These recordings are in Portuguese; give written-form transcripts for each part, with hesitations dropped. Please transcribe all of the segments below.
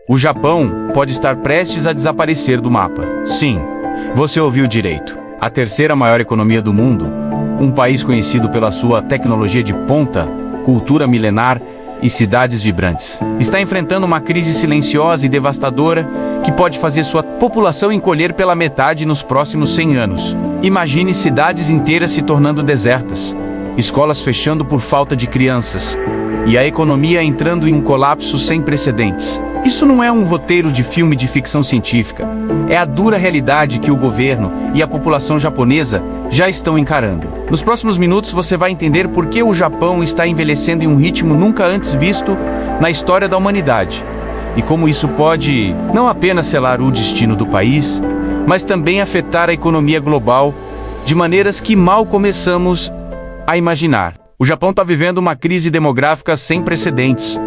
O Japão pode estar prestes a desaparecer do mapa. Sim, você ouviu direito. A terceira maior economia do mundo, um país conhecido pela sua tecnologia de ponta, cultura milenar e cidades vibrantes, está enfrentando uma crise silenciosa e devastadora que pode fazer sua população encolher pela metade nos próximos 100 anos. Imagine cidades inteiras se tornando desertas, escolas fechando por falta de crianças e a economia entrando em um colapso sem precedentes. Isso não é um roteiro de filme de ficção científica. É a dura realidade que o governo e a população japonesa já estão encarando. Nos próximos minutos você vai entender por que o Japão está envelhecendo em um ritmo nunca antes visto na história da humanidade. E como isso pode não apenas selar o destino do país, mas também afetar a economia global de maneiras que mal começamos a imaginar. O Japão está vivendo uma crise demográfica sem precedentes,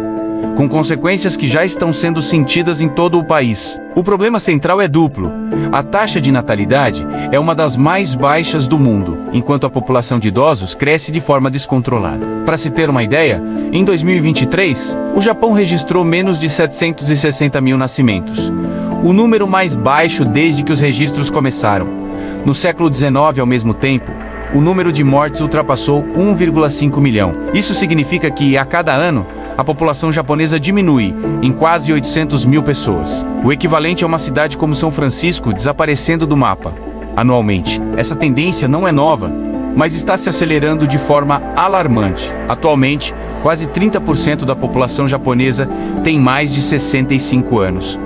com consequências que já estão sendo sentidas em todo o país. O problema central é duplo. A taxa de natalidade é uma das mais baixas do mundo, enquanto a população de idosos cresce de forma descontrolada. Para se ter uma ideia, em 2023, o Japão registrou menos de 760 mil nascimentos, o número mais baixo desde que os registros começaram. No século XIX, ao mesmo tempo, o número de mortes ultrapassou 1,5 milhão. Isso significa que, a cada ano, a população japonesa diminui em quase 800 mil pessoas. O equivalente a uma cidade como São Francisco desaparecendo do mapa anualmente. Essa tendência não é nova, mas está se acelerando de forma alarmante. Atualmente, quase 30% da população japonesa tem mais de 65 anos,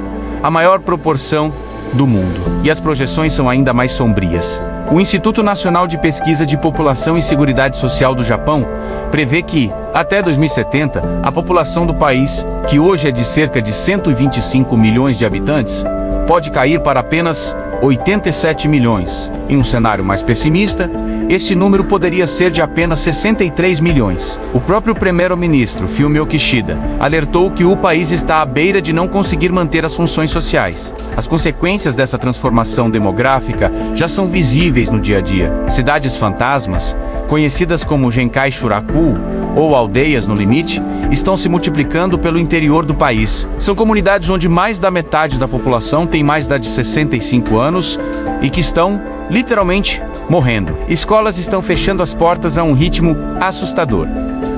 a maior proporção do mundo. E as projeções são ainda mais sombrias. O Instituto Nacional de Pesquisa de População e Seguridade Social do Japão prevê que, até 2070, a população do país, que hoje é de cerca de 125 milhões de habitantes, pode cair para apenas 87 milhões. Em um cenário mais pessimista, esse número poderia ser de apenas 63 milhões. O próprio primeiro-ministro, Fumio Kishida, alertou que o país está à beira de não conseguir manter as funções sociais. As consequências dessa transformação demográfica já são visíveis no dia a dia. Cidades fantasmas, conhecidas como Genkai Shuraku, ou aldeias no limite, estão se multiplicando pelo interior do país. São comunidades onde mais da metade da população tem mais de 65 anos e que estão, literalmente, morrendo. Escolas estão fechando as portas a um ritmo assustador.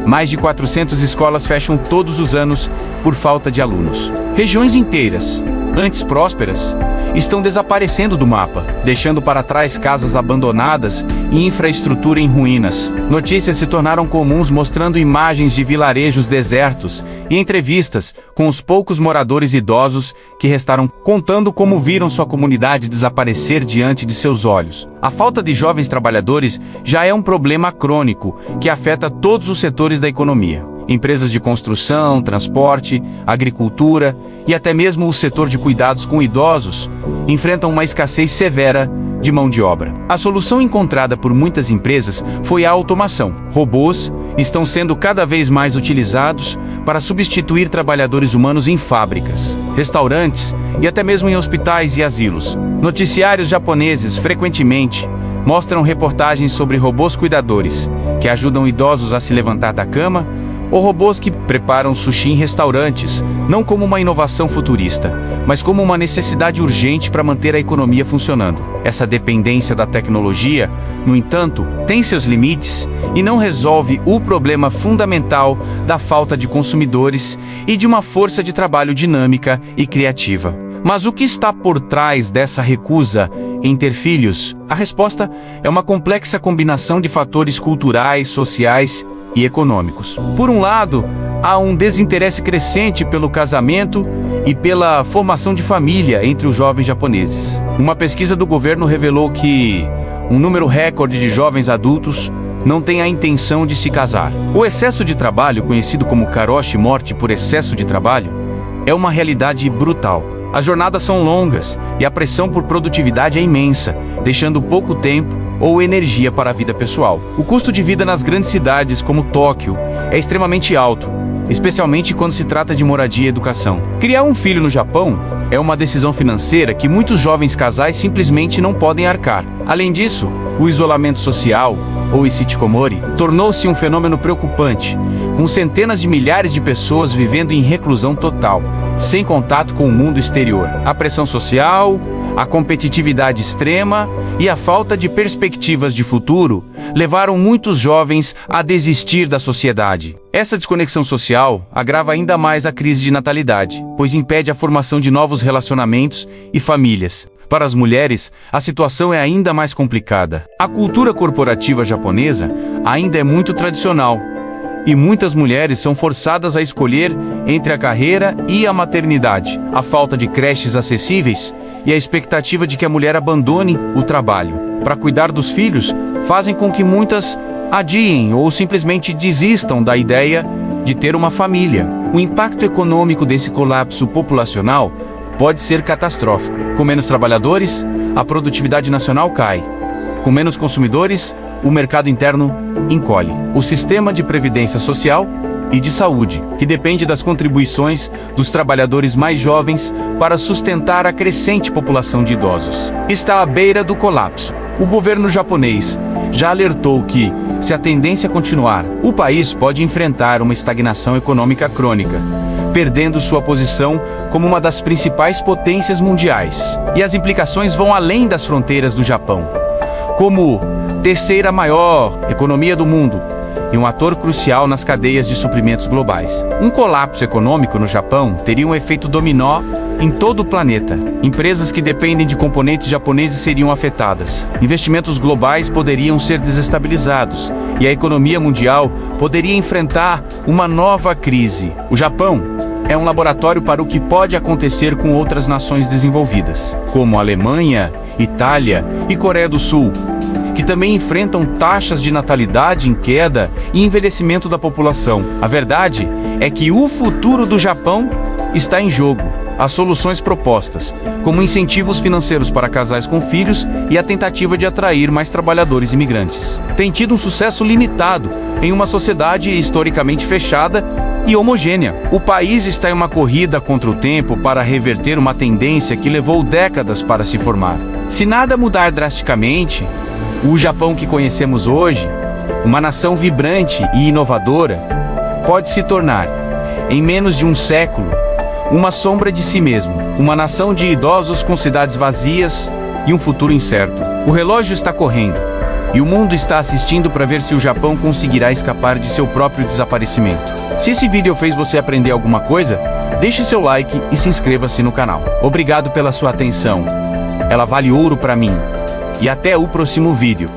Mais de 400 escolas fecham todos os anos por falta de alunos. Regiões inteiras, antes prósperas, estão desaparecendo do mapa, deixando para trás casas abandonadas e infraestrutura em ruínas. Notícias se tornaram comuns mostrando imagens de vilarejos desertos e entrevistas com os poucos moradores idosos que restaram contando como viram sua comunidade desaparecer diante de seus olhos. A falta de jovens trabalhadores já é um problema crônico que afeta todos os setores da economia. Empresas de construção, transporte, agricultura e até mesmo o setor de cuidados com idosos enfrentam uma escassez severa de mão de obra. A solução encontrada por muitas empresas foi a automação. Robôs estão sendo cada vez mais utilizados para substituir trabalhadores humanos em fábricas, restaurantes e até mesmo em hospitais e asilos. Noticiários japoneses frequentemente mostram reportagens sobre robôs cuidadores que ajudam idosos a se levantar da cama, ou robôs que preparam sushi em restaurantes, não como uma inovação futurista, mas como uma necessidade urgente para manter a economia funcionando. Essa dependência da tecnologia, no entanto, tem seus limites e não resolve o problema fundamental da falta de consumidores e de uma força de trabalho dinâmica e criativa. Mas o que está por trás dessa recusa em ter filhos? A resposta é uma complexa combinação de fatores culturais, sociais e econômicos. Por um lado, há um desinteresse crescente pelo casamento e pela formação de família entre os jovens japoneses. Uma pesquisa do governo revelou que um número recorde de jovens adultos não tem a intenção de se casar. O excesso de trabalho, conhecido como karoshi, morte por excesso de trabalho, é uma realidade brutal. As jornadas são longas e a pressão por produtividade é imensa, deixando pouco tempo ou energia para a vida pessoal. O custo de vida nas grandes cidades como Tóquio é extremamente alto, especialmente quando se trata de moradia e educação. Criar um filho no Japão é uma decisão financeira que muitos jovens casais simplesmente não podem arcar. Além disso, o isolamento social, ou hikikomori, tornou-se um fenômeno preocupante, com centenas de milhares de pessoas vivendo em reclusão total, sem contato com o mundo exterior. A pressão social, a competitividade extrema e a falta de perspectivas de futuro levaram muitos jovens a desistir da sociedade. Essa desconexão social agrava ainda mais a crise de natalidade, pois impede a formação de novos relacionamentos e famílias. Para as mulheres, a situação é ainda mais complicada. A cultura corporativa japonesa ainda é muito tradicional, e muitas mulheres são forçadas a escolher entre a carreira e a maternidade. A falta de creches acessíveis e a expectativa de que a mulher abandone o trabalho para cuidar dos filhos fazem com que muitas adiem ou simplesmente desistam da ideia de ter uma família. O impacto econômico desse colapso populacional pode ser catastrófico. Com menos trabalhadores, a produtividade nacional cai. Com menos consumidores, o mercado interno encolhe. O sistema de previdência social e de saúde, que depende das contribuições dos trabalhadores mais jovens para sustentar a crescente população de idosos, está à beira do colapso. O governo japonês já alertou que, se a tendência continuar, o país pode enfrentar uma estagnação econômica crônica, perdendo sua posição como uma das principais potências mundiais. E as implicações vão além das fronteiras do Japão. Como terceira maior economia do mundo e um ator crucial nas cadeias de suprimentos globais. Um colapso econômico no Japão teria um efeito dominó em todo o planeta. Empresas que dependem de componentes japoneses seriam afetadas. Investimentos globais poderiam ser desestabilizados e a economia mundial poderia enfrentar uma nova crise. O Japão é um laboratório para o que pode acontecer com outras nações desenvolvidas, como Alemanha, Itália e Coreia do Sul, que também enfrentam taxas de natalidade em queda e envelhecimento da população. A verdade é que o futuro do Japão está em jogo. As soluções propostas, como incentivos financeiros para casais com filhos e a tentativa de atrair mais trabalhadores imigrantes, têm tido um sucesso limitado em uma sociedade historicamente fechada e homogênea. O país está em uma corrida contra o tempo para reverter uma tendência que levou décadas para se formar. Se nada mudar drasticamente, o Japão que conhecemos hoje, uma nação vibrante e inovadora, pode se tornar, em menos de um século, uma sombra de si mesmo, uma nação de idosos com cidades vazias e um futuro incerto. O relógio está correndo e o mundo está assistindo para ver se o Japão conseguirá escapar de seu próprio desaparecimento. Se esse vídeo fez você aprender alguma coisa, deixe seu like e se inscreva-se no canal. Obrigado pela sua atenção. Ela vale ouro para mim. E até o próximo vídeo.